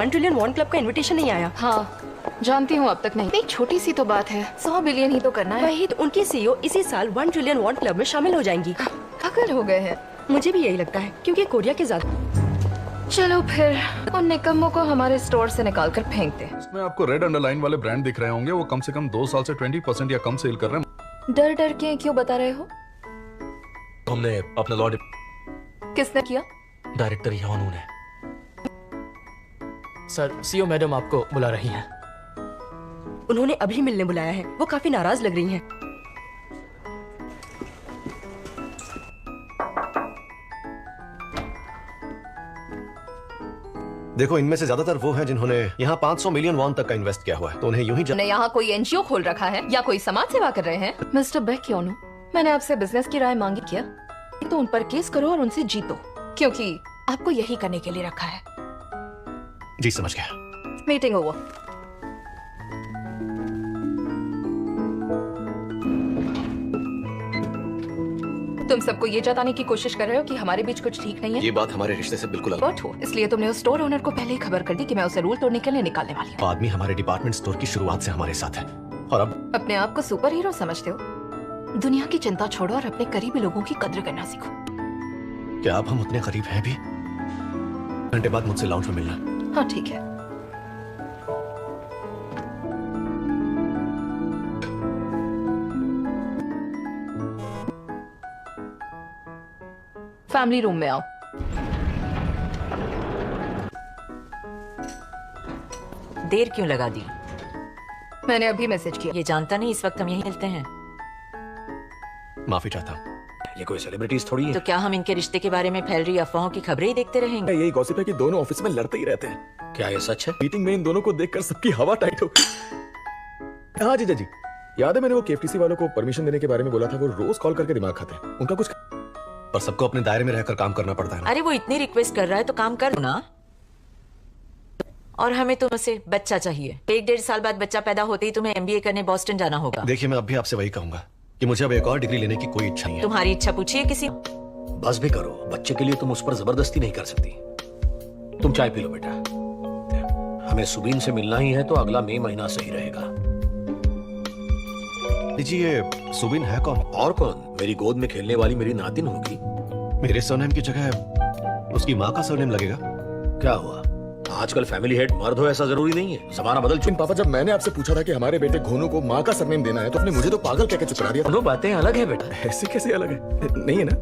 1 trillion von club का invitation नहीं आया। हाँ जानती हूँ, अब तक नहीं। नहीं छोटी सी तो बात है, 100 बिलियन ही तो करना है। वही तो, उनकी सीईओ इसी साल 1 ट्रिलियन वॉन क्लब में शामिल हो जाएंगी। पागल हो गए हैं। मुझे भी यही लगता है, क्योंकि कोरिया के ज्यादा। चलो फिर उन निकम्मों को हमारे स्टोर से निकाल कर फेंक दे। इसमें आपको रेड अंडरलाइन वाले ब्रांड दिख रहे होंगे, वो कम से कम 2 साल से 20% या कम सेल कर रहे हैं। डर डर के क्यों बता रहे हो? हमने अपना लॉ किसने किया? डायरेक्टर यानू ने। सर सीईओ मैडम आपको बुला रही हैं। उन्होंने अभी मिलने बुलाया है, वो काफी नाराज लग रही हैं। देखो, इनमें से ज्यादातर वो हैं जिन्होंने यहाँ 500 मिलियन वॉन तक का इन्वेस्ट किया हुआ है, तो उन्हें यूं ही ने यहाँ कोई एनजीओ खोल रखा है या कोई समाज सेवा कर रहे हैं? मिस्टर बेक योनू, मैंने आपसे बिजनेस की राय मांगी क्या? तो उन पर केस करो और उनसे जीतो, क्योंकि आपको यही करने के लिए रखा है। जी समझ गया। Meeting over. तुम सबको ये जताने की कोशिश कर रहे हो कि हमारे बीच कुछ ठीक नहीं है। ये बात हमारे रिश्ते से बिल्कुल अलग बट हो, इसलिए तुमने उस स्टोर ओनर को पहले ही खबर कर दी कि मैं उसे रूल तोड़ने के लिए निकालने वाली हूँ। आदमी हमारे डिपार्टमेंट स्टोर की शुरुआत से हमारे साथ है, और अब अपने आप को सुपर हीरो समझते हो? दुनिया की चिंता छोड़ो और अपने करीबी लोगों की कद्र करना सीखो। क्या अब हम उतने करीब हैं भी? घंटे बाद मुझसे लाउंज में मिलना। हाँ ठीक है। फैमिली रूम में आओ। देर क्यों लगा दी? मैंने अभी मैसेज किया। ये जानता नहीं इस वक्त हम यहीं मिलते हैं। माफी चाहता हूँ। ये कोई सेलिब्रिटीज थोड़ी है। तो क्या हम इनके रिश्ते के बारे में फैल रही अफवाहों की खबरें ही देखते रहेंगे? यही गॉसिप है कि दोनों ऑफिस में लड़ते ही रहते हैं। क्या ये सच है? मीटिंग में इन दोनों को देखकर सबकी हवा टाइट हो गई। हाँ जीजा जी, याद है मैंने वो केएफटीसी वालों को परमिशन देने के बारे में बोला था? वो रोज कॉल करके दिमाग खाते हैं। उनका कुछ पर सबको अपने दायरे में रहकर काम करना पड़ता है ना। अरे वो इतनी रिक्वेस्ट कर रहा है तो काम कर दो ना। और हमें तुमसे बच्चा चाहिए। 1-1.5 साल बाद बच्चा पैदा होते ही तुम्हें एमबीए करने बॉस्टन जाना होगा। देखिए, मैं अब भी आपसे वही कहूंगा कि मुझे अब एक और डिग्री लेने की कोई इच्छा नहीं है। तुम्हारी इच्छा पूछिए किसी। बस भी करो, बच्चे के लिए तुम उस पर जबरदस्ती नहीं कर सकती। तुम चाय पी लो बेटा। हमें सुबीन से मिलना ही है तो अगला मई महीना सही रहेगा। जी, ये सुबिन है कौन? और कौन? मेरी गोद में खेलने वाली मेरी नातिन होगी। मेरे सरनेम की जगह उसकी माँ का सरनेम लगेगा। क्या हुआ? आजकल फैमिली हेड मर्द हो ऐसा जरूरी नहीं है, जमाना बदल चुका। पापा, जब मैंने आपसे पूछा था कि हमारे बेटे घोनू को माँ का सरनेम देना है तो आपने मुझे तो पागल कहकर चुप करा दिया। दोनों बातें अलग है बेटा। ऐसे कैसे अलग है? नहीं है ना?